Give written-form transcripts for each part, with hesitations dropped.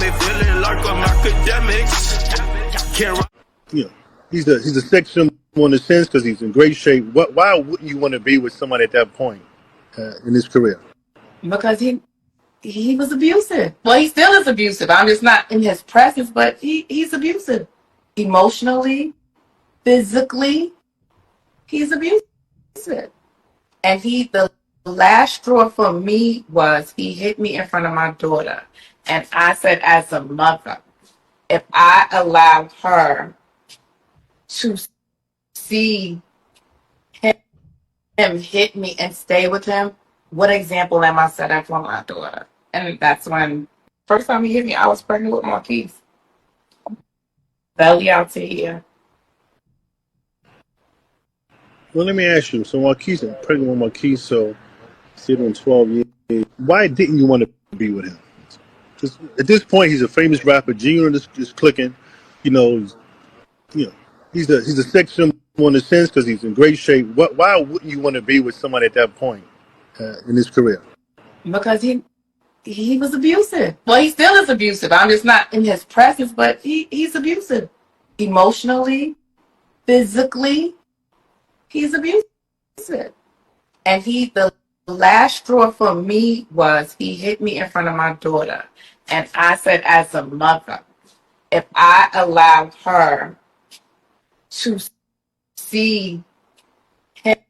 me feeling like I'm academics. Can't You know, he's a sex symbol in a sense because he's in great shape. Why wouldn't you want to be with somebody at that point in his career? Because he was abusive. Well, he still is abusive. I'm just not in his presence, but he's abusive. Emotionally, physically, he's abusive. And the last straw for me was he hit me in front of my daughter. And I said, as a mother, if I allowed her to see him hit me and stay with him, what example am I setting for my daughter? And that's when, first time he hit me, I was pregnant with Marquise. Belly out to here. Well, let me ask you. So Marquise, pregnant with Marquise, so he's on 12 years. Why didn't you want to be with him? Just at this point, he's a famous rapper. Junior is clicking. You know, you know, he's a sex symbol in a sense because he's in great shape. Why wouldn't you want to be with somebody at that point in his career? Because he was abusive. Well, he still is abusive. I'm just not in his presence, but he's abusive. Emotionally, physically, he's abusive. And the last straw for me was he hit me in front of my daughter. And I said, as a mother, if I allowed her to see him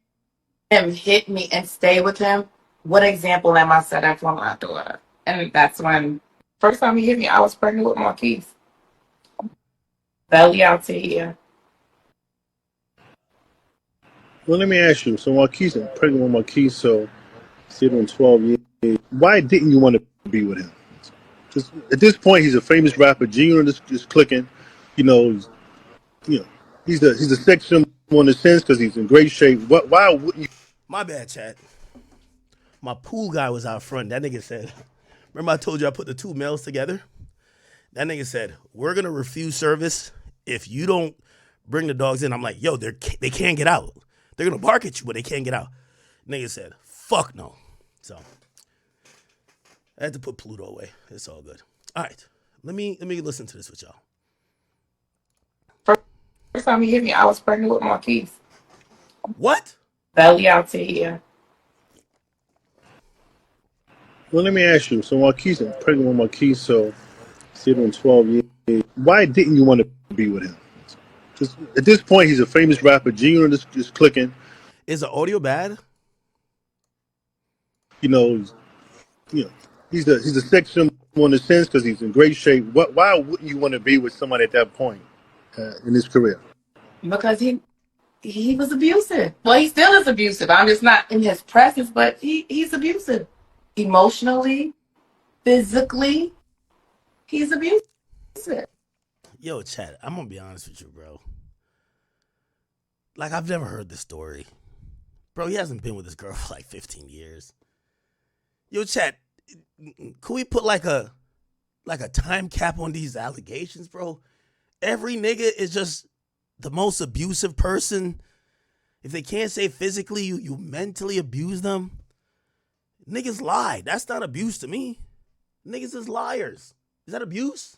hit me and stay with him, what example am I setting for my daughter? And that's when, first time he hit me, I was pregnant with Marquise. Belly out to here. Well, let me ask you. So Marquise, pregnant with Marquise, so he's on 12 years. Why didn't you want to be with him? Just at this point, he's a famous rapper. Junior is clicking. You know, he's a sex symbol in a sense because he's in great shape. Why wouldn't you? My bad, chat. My pool guy was out front. That nigga said, remember I told you I put the two males together? That nigga said, we're going to refuse service if you don't bring the dogs in. I'm like, yo, they can't get out. They're going to bark at you, but they can't get out. Nigga said, fuck no. So I had to put Pluto away. It's all good. All right. Let me listen to this with y'all. First time he hit me, I was pregnant with Marquise. What? Belly out to here. Well, let me ask you. So Marquise, pregnant with Marquise, so he's on 12 years. Why didn't you want to be with him? Just at this point, he's a famous rapper. Junior is clicking. Is the audio bad? You know, he's a sex symbol in a sense because he's in great shape. Why wouldn't you want to be with somebody at that point in his career? Because he was abusive. Well, he still is abusive. I'm just not in his presence, but he's abusive. Emotionally, physically, he's abusive. Yo, chat, I'm going to be honest with you, bro. Like, I've never heard this story. Bro, he hasn't been with this girl for like 15 years. Yo, chat, could we put like a time cap on these allegations, bro? Every nigga is just the most abusive person. If they can't say physically, you mentally abuse them. Niggas lie. That's not abuse to me. Niggas is liars. Is that abuse?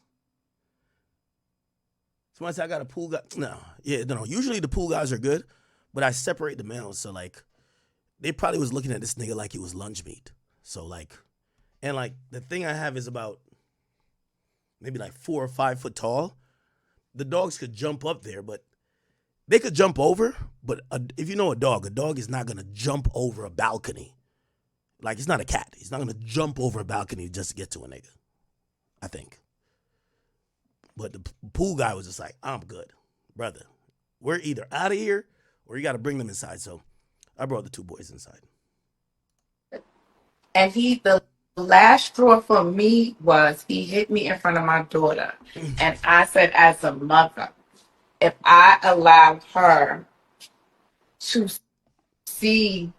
Somebody say I got a pool guy. No. Usually the pool guys are good, but I separate the males. So like, they probably was looking at this nigga like he was lunch meat. So like, and like the thing I have is about maybe like 4 or 5 foot tall. The dogs could jump up there, but they could jump over. But if you know a dog is not going to jump over a balcony. Like, it's not a cat. He's not going to jump over a balcony just to get to a nigga, I think. But the pool guy was just like, I'm good. Brother, we're either out of here or you got to bring them inside. So I brought the two boys inside. And the last straw for me was he hit me in front of my daughter. And I said, as a mother, if I allowed her to see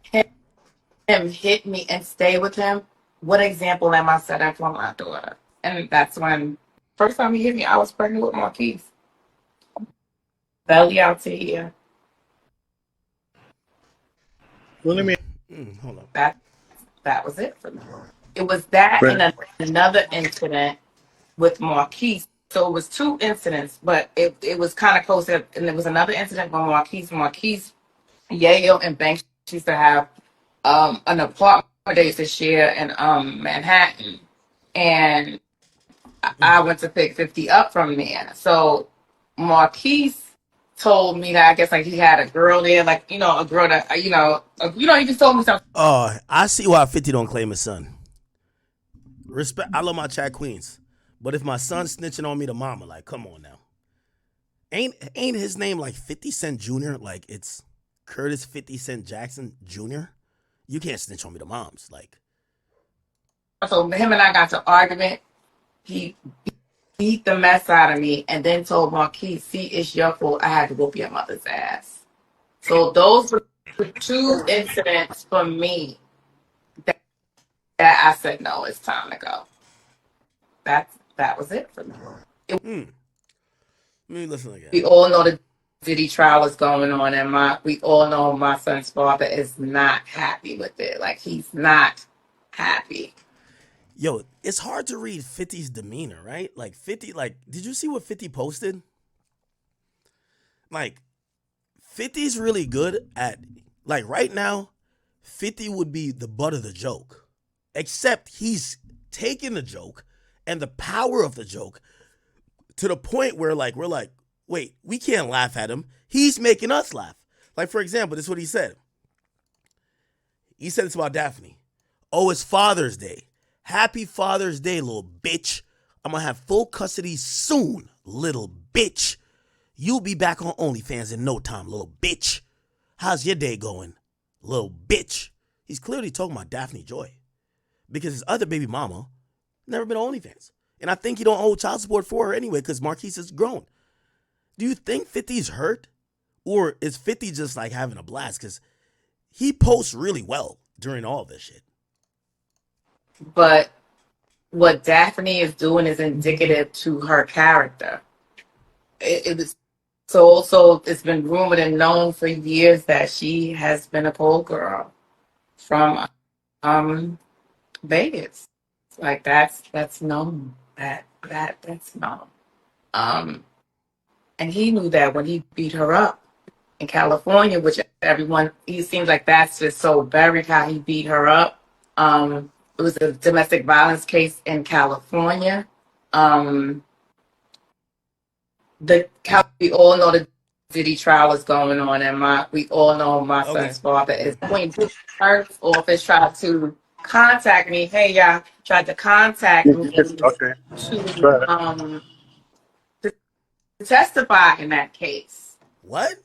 him hit me and stay with him, what example am I setting for my daughter? And that's when, first time he hit me, I was pregnant with Marquise. Belly out to here. Well, let me. Hold on. That was it for me. It was that and another incident with Marquise. So it was two incidents, but it was kind of close. And there was another incident with Marquise, Yale, and Banks used to have an apartment they used to share in Manhattan. And I went to pick 50 up from there. So Marquise told me that I guess like he had a girl there, like, a girl that, he just told me something. Oh, I see why 50 don't claim his son. Respect. I love my chat queens, but if my son's snitching on me to mama, like, come on now. Ain't his name like 50 Cent Jr.? Like, it's Curtis 50 Cent Jackson Jr.? You can't snitch on me to moms. Like, So him and I got to argument. He beat the mess out of me and then told Marquise, see, it's your fault. I had to whoop your mother's ass. So those were two incidents for me that I said, no, it's time to go. That was it for me. let me listen again. We all know the Diddy trial is going on, and we all know my son's father is not happy with it. Like, he's not happy. Yo, it's hard to read 50's demeanor, right? Like 50, like, did you see what 50 posted? Like, 50's really good at, like, right now, 50 would be the butt of the joke. Except he's taking the joke and the power of the joke to the point where, like, we're like, wait, we can't laugh at him. He's making us laugh. Like, for example, this is what he said. He said this about Daphne. Oh, it's Father's Day. Happy Father's Day, little bitch. I'm going to have full custody soon, little bitch. You'll be back on OnlyFans in no time, little bitch. How's your day going, little bitch? He's clearly talking about Daphne Joy because his other baby mama never been on OnlyFans. And I think he don't owe child support for her anyway because Marquise is grown. Do you think 50's hurt? Or is 50 just like having a blast? Because he posts really well during all this shit. But what Daphne is doing is indicative to her character. It was so it's been rumored and known for years that she has been a pole girl from Vegas. Like that's known. That's known. And he knew that when he beat her up in California, which he seems like that's just so buried how he beat her up. It was a domestic violence case in California. We all know the Diddy trial is going on, and we all know my son's father is when her office tried to contact me. Hey, y'all tried to contact me to testify in that case. What?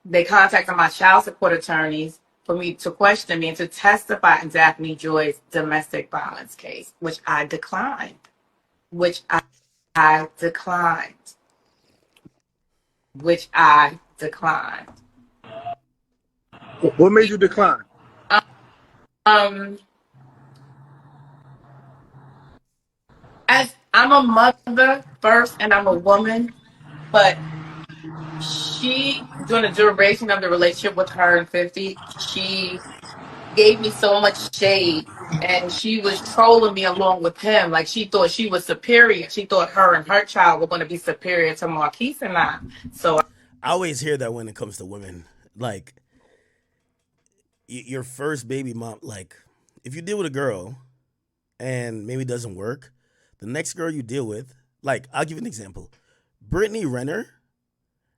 They contacted my child support attorneys for me to question me and to testify in Daphne Joy's domestic violence case, which I declined. Which I declined. What made you decline? As I'm a mother first and I'm a woman, but she, during the duration of the relationship with her and 50, she gave me so much shade and she was trolling me along with him. Like, she thought she was superior. She thought her and her child were going to be superior to Marquise and I. So I always hear that when it comes to women. Like, your first baby mom, like, if you deal with a girl and maybe it doesn't work, the next girl you deal with, like, I'll give you an example. Brittany Renner,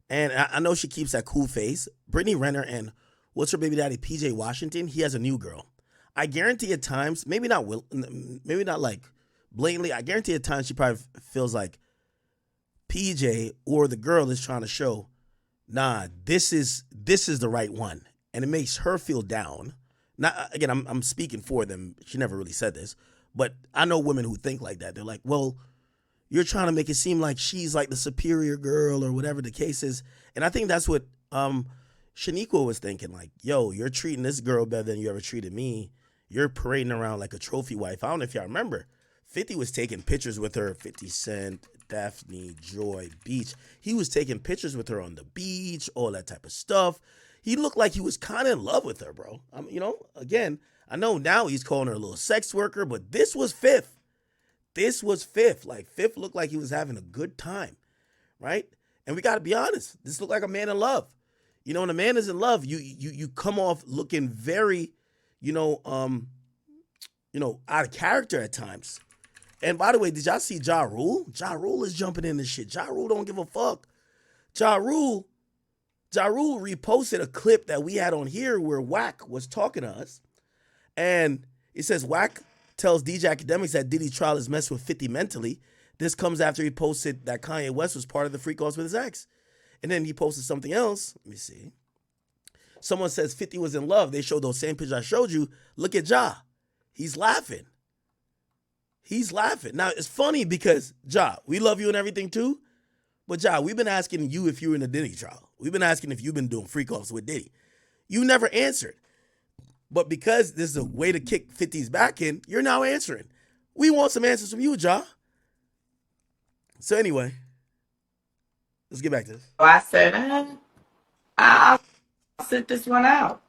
and I know she keeps that cool face. Brittany Renner and what's her baby daddy, PJ Washington? He has a new girl. I guarantee at times, maybe not like blatantly, I guarantee at times she probably feels like PJ or the girl is trying to show, nah, this is the right one. And it makes her feel down. Not, again, I'm speaking for them. She never really said this. But I know women who think like that. They're like, well, you're trying to make it seem like she's like the superior girl or whatever the case is. And I think that's what Shaniqua was thinking. Like, yo, you're treating this girl better than you ever treated me. You're parading around like a trophy wife. I don't know if y'all remember. 50 was taking pictures with her. 50 Cent, Daphne, Joy, Beach. He was taking pictures with her on the beach, all that type of stuff. He looked like he was kind of in love with her, bro. Again, I know now he's calling her a little sex worker, but this was fifth. This was Fifth. Like Fifth looked like he was having a good time, right? And we got to be honest. This looked like a man in love. You know, when a man is in love, you come off looking very, out of character at times. And by the way, did y'all see Ja Rule? Ja Rule is jumping in this shit. Ja Rule don't give a fuck. Ja Rule reposted a clip that we had on here where Wack was talking to us. And it says Wack tells DJ Akademiks that Diddy's trial is messed with 50 mentally. This comes after he posted that Kanye West was part of the freak offs with his ex. And then he posted something else. Let me see. Someone says 50 was in love. They showed those same pictures I showed you. Look at Ja. He's laughing. He's laughing. Now, it's funny because, Ja, we love you and everything too. But, Ja, we've been asking you if you were in a Diddy trial. We've been asking if you've been doing freak offs with Diddy. You never answered. But because this is a way to kick 50's back in, you're now answering. We want some answers from you, Ja. So anyway, let's get back to this. I said, I'll sit this one out.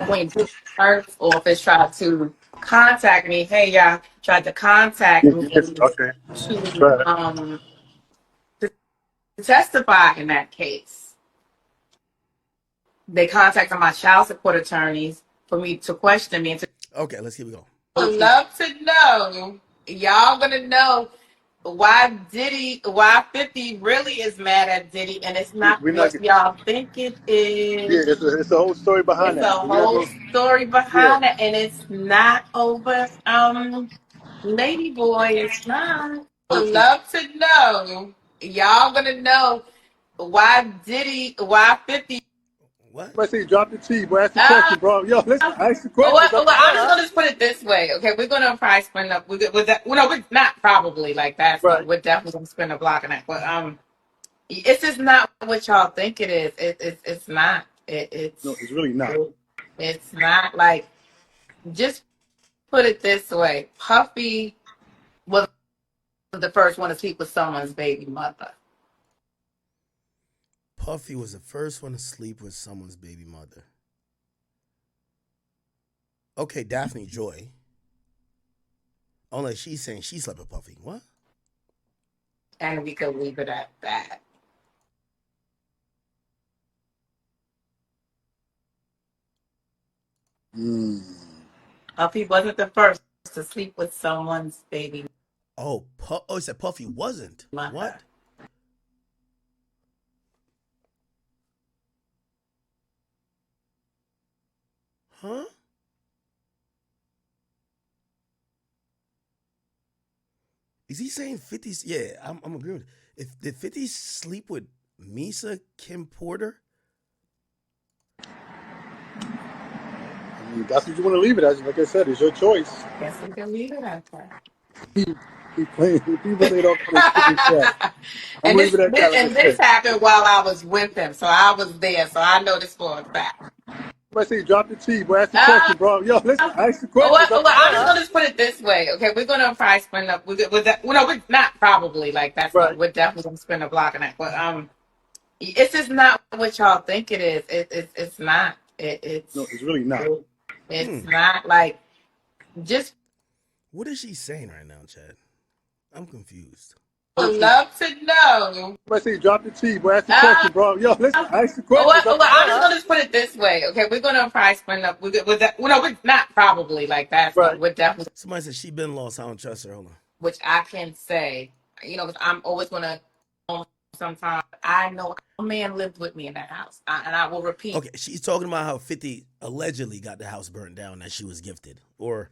When Earth office tried to contact me, hey y'all, tried to contact me Okay. to testify in that case. They contacted my child support attorneys for me to question me. Okay, let's keep it going. I'd love to know, y'all gonna know why 50 really is mad at Diddy, and it's not what y'all think it is. Yeah, it's a whole story behind It's that. a whole story behind it, and it's not over Lady Boy. It's not. I'd love to know, y'all gonna know why 50. What? I say drop the T, boy. Ask the question, bro. Yo, let's ask the question. I'm just gonna just put it this way, okay? We're gonna probably spend up with that. Well, no, we're not probably like that. Right. We're definitely gonna spend a block on that. But it's just not what y'all think it is. It's not. It's No, it's really not. It's not. Like, just put it this way: Puffy was the first one to sleep with someone's baby mother. Puffy was the first one to sleep with someone's baby mother. Okay, Daphne Joy. Only she's saying she slept with Puffy. What? And we could leave it at that. Puffy wasn't the first to sleep with someone's baby Oh, it said Puffy wasn't. mother. What? Huh? Is he saying 50's? Yeah, I'm agreeing with it. Did 50 sleep with Misa Kim Porter? I mean, that's what you want to leave it as. Like I said, it's your choice. Guess we can leave it at that. Keep playing. People say don't put a stick in chat. I'm And gonna leave it at that. Like I this said. happened while I was with him, so I was there, so I know this for a fact. I say drop the T, boy. Ask the question, bro. Yo, let's ask the question. I'm just gonna just put it this way, okay? We're gonna probably spend up with that. Well, no, we're not probably like that. Right. We're definitely gonna spend a block on that. But it's just not what y'all think it is. It's not. It's No, it's really not. It's not. Like, just. What is she saying right now, Chad? I'm confused. I'd love to know. I say drop the T, boy. Ask the question, bro. Yo, let's ask the question. I'm just gonna just put it this way, okay? We're gonna probably spend up with that. Well, no, we're not probably like that. Right. We're definitely. Somebody said she been lost. I don't trust her. Hold on. Which I can say, because I'm always gonna. Sometimes I know a man lived with me in that house, and I will repeat. Okay, she's talking about how 50 allegedly got the house burned down that she was gifted, or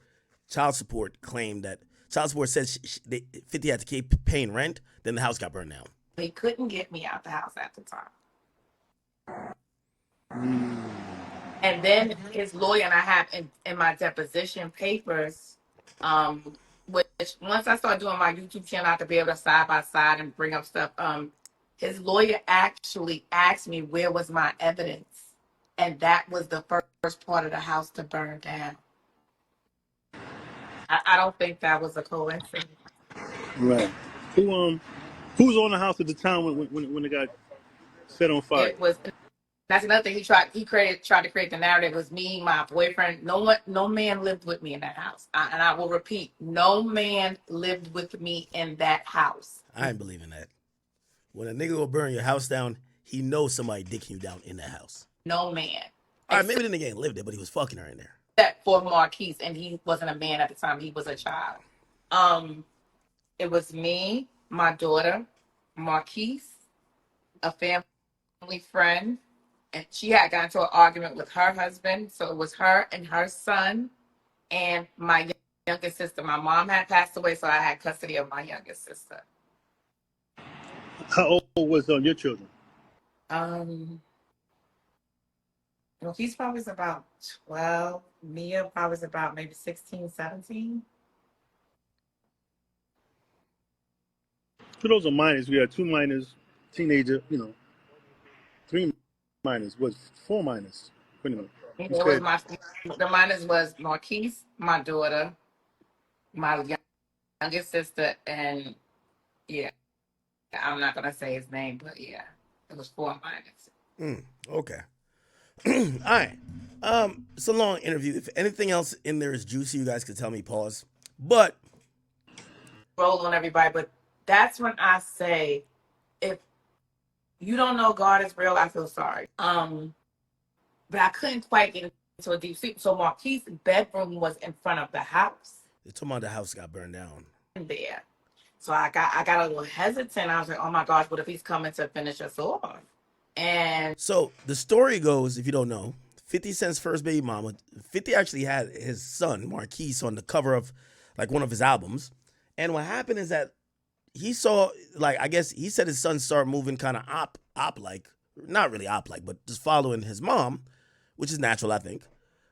child support claimed that child support said 50 had to keep paying rent. Then the house got burned down. He couldn't get me out the house at the time. And then his lawyer, and I have in my deposition papers, which once I started doing my YouTube channel, I have to be able to side by side and bring up stuff. His lawyer actually asked me where was my evidence, and that was the first part of the house to burn down. I don't think that was a coincidence. Right. Who's on the house at the time when it got set on fire? It was That's another thing. He tried to create the narrative. It was me, my boyfriend. No man lived with me in that house. And I will repeat, no man lived with me in that house. I ain't believing that. When a nigga will burn your house down, he knows somebody dicking you down in that house. No man. All right, maybe the nigga ain't lived there, but he was fucking her in there. Except for Marquise, and he wasn't a man at the time. He was a child. It was me, my daughter, Marquise, a family friend, and she had gotten into an argument with her husband. So it was her and her son and my youngest sister. My mom had passed away, so I had custody of my youngest sister. How old was your children? Well, he's probably about 12. Mia probably about maybe 16, 17. So those are minors. We had 2 minors, teenager, 3 minors. Was 4 minors? Wait a minute. It You was said the minors was Marquise, my daughter, my youngest sister, and yeah, I'm not gonna say his name, but yeah, it was 4 minors. Okay. All right. It's a long interview. If anything else in there is juicy, you guys can tell me. Pause. But Roll on everybody, but that's when I say, if you don't know God is real, I feel sorry. But I couldn't quite get into a deep sleep. So Marquise's bedroom was in front of the house. they're talking about the house got burned down. There. So I got a little hesitant. I was like, oh my gosh, what if he's coming to finish us off? And So the story goes, if you don't know, 50 Cent's first baby mama, 50 actually had his son, Marquise, on the cover of like one of his albums. And what happened is that he saw, like, I guess he said his son started moving kind of op like, not really op like, but just following his mom, which is natural, I think.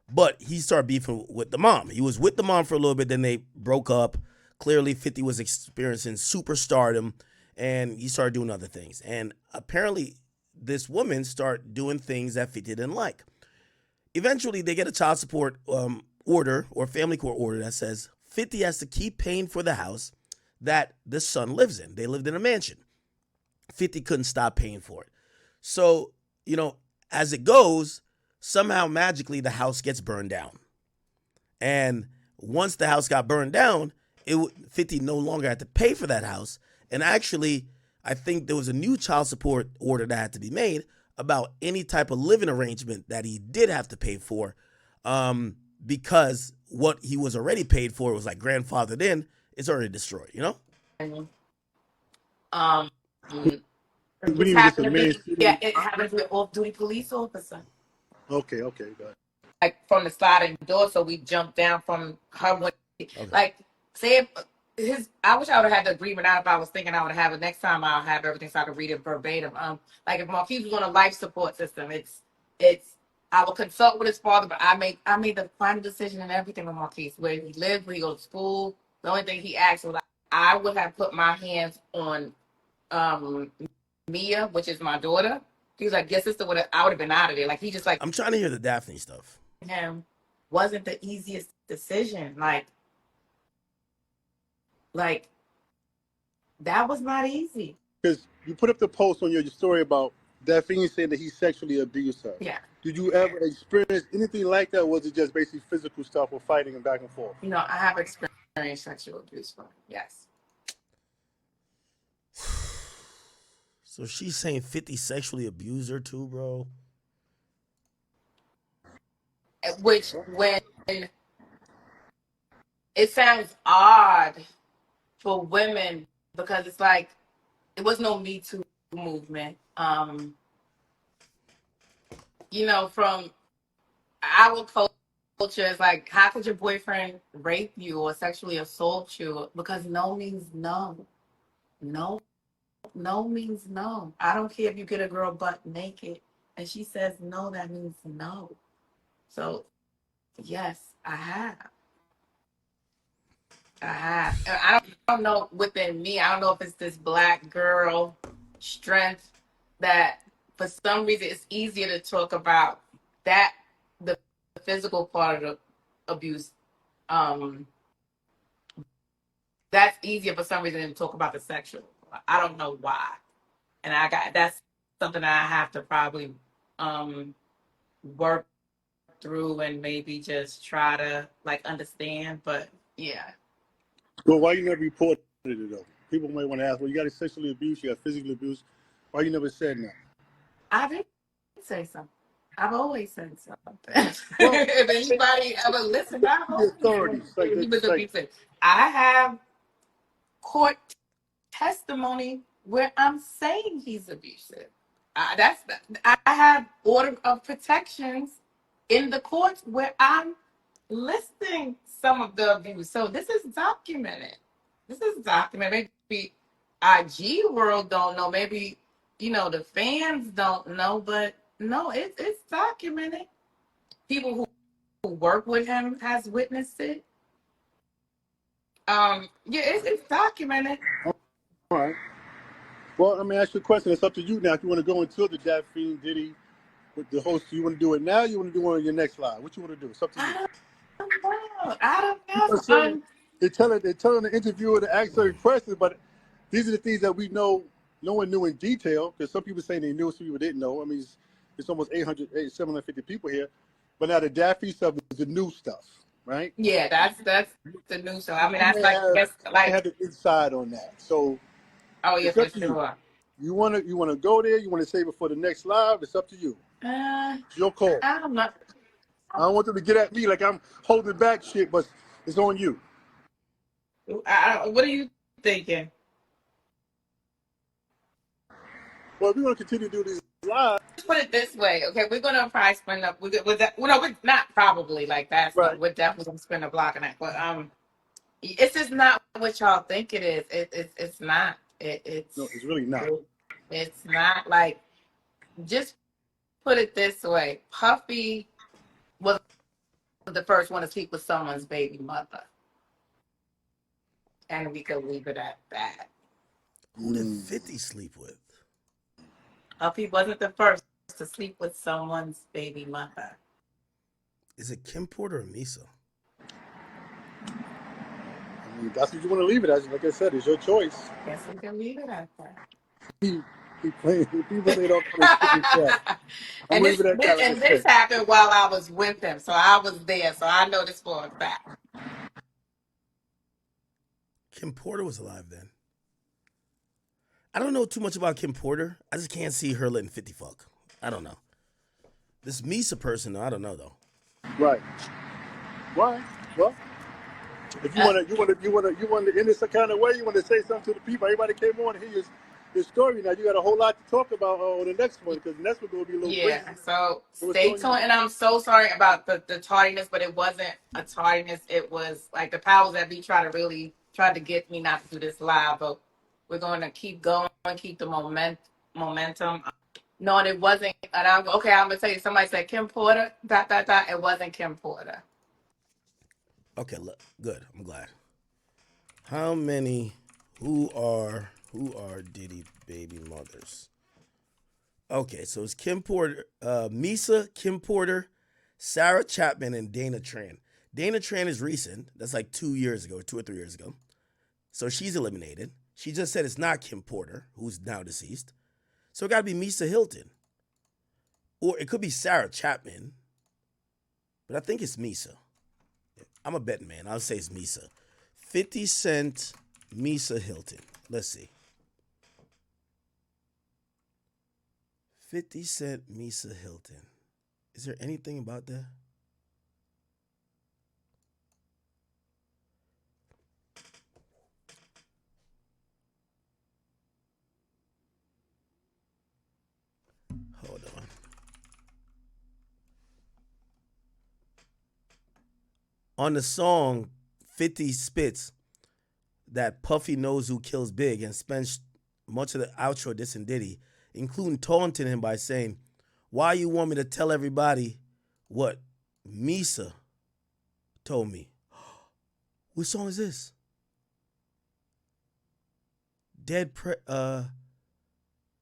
But he started beefing with the mom. He was with the mom for a little bit, then they broke up. Clearly, 50 was experiencing superstardom, and he started doing other things. And apparently, this woman started doing things that 50 didn't like. Eventually, they get a child support order or family court order that says 50 has to keep paying for the house that the son lives in. They lived in a mansion. 50 couldn't stop paying for it. So, as it goes, somehow magically the house gets burned down. And once the house got burned down, 50 no longer had to pay for that house. And actually, I think there was a new child support order that had to be made about any type of living arrangement that he did have to pay for, because what he was already paid for was like grandfathered in. It's already destroyed, um, we this need just a happened to man. be, yeah, it happened to be an off-duty police officer. Okay, got it. Like from the sliding door, so we jumped down from her window. Okay. Like, say if I wish I would have had the agreement out. If I was thinking I would have it next time, I'll have everything so I could read it verbatim. Like if Marquise was on a life support system, it's I would consult with his father, but I made the final decision and everything with Marquise, where he lived, where he goes to school. The only thing he asked was, like, I would have put my hands on Mia, which is my daughter. He was like, your sister I would have been out of there. Like, he just like, I'm trying to hear the Daphne stuff. him wasn't the easiest decision. Like that was not easy. Because you put up the post on your story about Daphne saying that he sexually abused her. Yeah. Did you ever experience anything like that? Or was it just basically physical stuff or fighting and back and forth? I have experienced sexual abuse from him. Yes. So she's saying 50 sexually abused her too, bro? Which, when it sounds odd for women, because it's like it was no Me Too movement. From our culture, it's like, how could your boyfriend rape you or sexually assault you? Because no means no. No means no. I don't care if you get a girl butt naked and she says no, that means no. So, yes, I have. I don't know within me. I don't know if it's this black girl strength that for some reason it's easier to talk about that, the physical part of the abuse. That's easier for some reason than to talk about the sexual. I don't know why. And that's something that I have to probably work through and maybe just try to like understand. But yeah, Well, why you never reported it though? People might want to ask, well, you got sexually abuse, you got physical abuse. Why you never said nothing? I did say something. I've always said something. Well, If anybody ever listened, I've the always authorities, like said he was it's like abusive. I have court testimony where I'm saying he's abusive. I have order of protections in the courts where I'm listing some of the abuse. So this is documented. This is documented. Maybe IG world don't know. Maybe the fans don't know, but no, it's documented. People who work with him has witnessed it. Yeah, it's documented. all right. Well, let me ask you a question. It's up to you now. If you want to go into the Daphne Diddy with the host, you want to do it now? You want to do it on your next live? What you want to do? It's up to you. I don't know. I don't People know. are saying they're telling the interviewer to ask certain questions, but these are the things that we know. No one knew in detail because some people saying they knew, some people didn't know. I mean, it's almost 750 people here, but now the Daffy stuff is the new stuff, right? Yeah, that's the new show. I mean, You that's may like have that's you may like have the inside on that, so oh yeah, it's for up to you. sure. You wanna go there? You wanna save it for the next live? It's up to you. Uh, It's your call. I don't know. I don't want them to get at me like I'm holding back shit, but it's on you. What are you thinking? Well, if we're gonna continue to do these live, Let's put it this way, okay? We're gonna probably spend up with that. Well, no, we're not probably like that's no. right? We're definitely gonna spend a block on that. But it's just not what y'all think it is. It's not. No, it's really not. It's not like just put it this way. Puffy was the first one to sleep with someone's baby mother, and we could leave it at that. Who did 50 sleep with? Puffy wasn't the first to sleep with someone's baby mother. Is it Kim Porter or Misa? I mean, that's what you want to leave it as. Like I said, it's your choice. Guess we can leave it at that. He, he playing. People say it all kind of stupid crap. I'm and gonna leave this, it at that. this Like I and this said, happened while I was with him, so I was there, so I know this for a fact. Kim Porter was alive then. I don't know too much about Kim Porter. I just can't see her letting 50 fuck. I don't know. This Misa person, though, I don't know though. right? Why? Well, if you Uh, want to, you want to end it some kind of way. You want to say something to the people. Everybody came on to hear your story. Now you got a whole lot to talk about on the next one because the next one going to be a little crazy. yeah, so So it's stay on tuned. you. And I'm so sorry about the tardiness, but it wasn't a tardiness. It was like the powers that be tried to get me not to do this live, but we're going to keep going, keep the momentum. No, it wasn't. And I'm okay. I'm gonna tell you. Somebody said Kim Porter. Dot dot dot. It wasn't Kim Porter. Okay, look, good. I'm glad. How many? Who are Diddy baby mothers? Okay, so it's Kim Porter, Misa, Kim Porter, Sarah Chapman, and Dana Tran. Dana Tran is recent. That's like 2 years ago, 2 or 3 years ago. So she's eliminated. She just said it's not Kim Porter, who's now deceased. So it got to be Misa Hilton. Or it could be Sarah Chapman. But I think it's Misa. I'm a betting man. I'll say it's Misa. 50 Cent, Misa Hilton. Let's see. 50 Cent, Misa Hilton. Is there anything about that? Hold on. On the song, 50 spits that Puffy knows who kills Big and spends much of the outro dissing Diddy, including taunting him by saying, "Why you want me to tell everybody what Misa told me?" What song is this?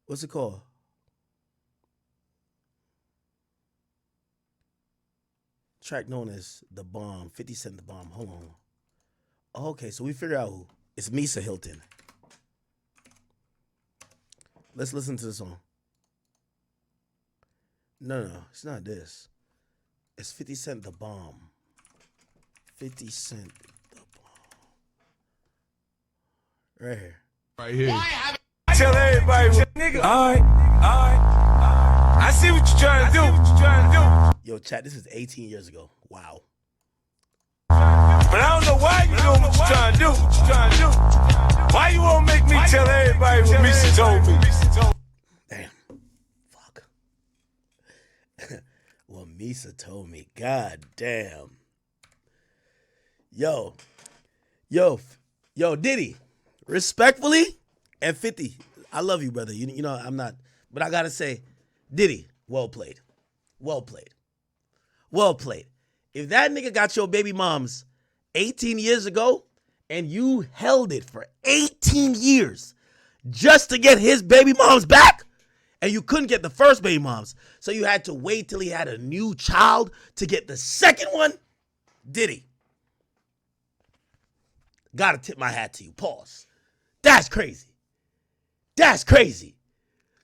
What's it called? Track known as The Bomb, 50 Cent The Bomb. Hold on. Okay, so we figure out who. It's Misa Hilton. Let's listen to the song. No, it's not this. It's 50 Cent the Bomb. 50 Cent the Bomb. Right here. Right here. Tell everybody, nigga. All right. I see what you're trying to do. Yo, chat, this is 18 years ago. Wow. But I don't know why you doing what you're trying to do. Why you won't make me tell everybody what Misa told me? Damn. Fuck. Well, Misa told me. God damn. Yo, Diddy. Respectfully, and 50. I love you, brother. You know, I'm not. But I got to say, Diddy, well played. Well played. Well played. If that nigga got your baby moms 18 years ago and you held it for 18 years just to get his baby moms back and you couldn't get the first baby moms, so you had to wait till he had a new child to get the second one, Diddy. Gotta tip my hat to you. Pause. That's crazy. That's crazy.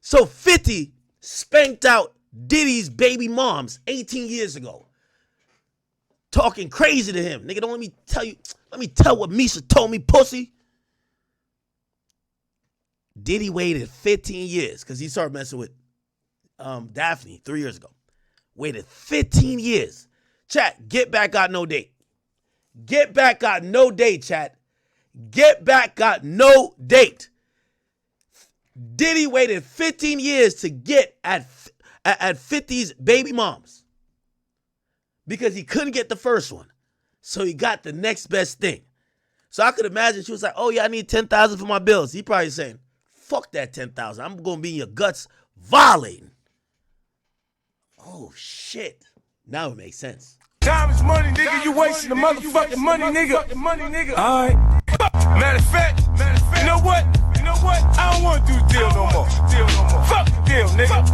So 50 spanked out Diddy's baby moms 18 years ago. Talking crazy to him. Nigga, don't let me tell what Misha told me, pussy. Diddy waited 15 years because he started messing with Daphne 3 years ago. Waited 15 years. Chat, Get Back got no date. Get Back got no date, chat. Get Back got no date. Diddy waited 15 years to get at 50's baby moms because he couldn't get the first one. So he got the next best thing. So I could imagine she was like, oh yeah, I need 10,000 for my bills. He probably saying, fuck that 10,000. I'm going to be in your guts violating. Oh shit. Now it makes sense. Time is money, nigga. You wasting the motherfucking money, nigga. All right. Matter of fact, you know what? I don't want to do the deal no more. Fuck the deal, nigga.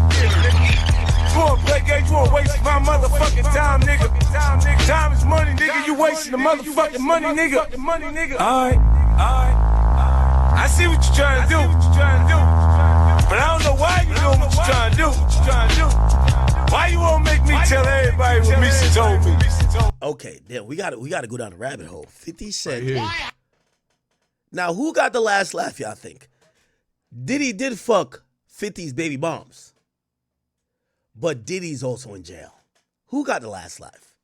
You want to play games? You want to waste my motherfucking time, nigga. Time is money, nigga. You wasting the motherfucking money, nigga. All right. I see what you're trying to do. But I don't know why you doing what you're trying to do. Why you won't make me tell everybody what Misa told me? Okay, then we got to go down the rabbit hole. 50 Cent. Right Now, who got the last laugh, y'all think? Diddy did fuck 50's baby moms. But Diddy's also in jail. Who got the last laugh?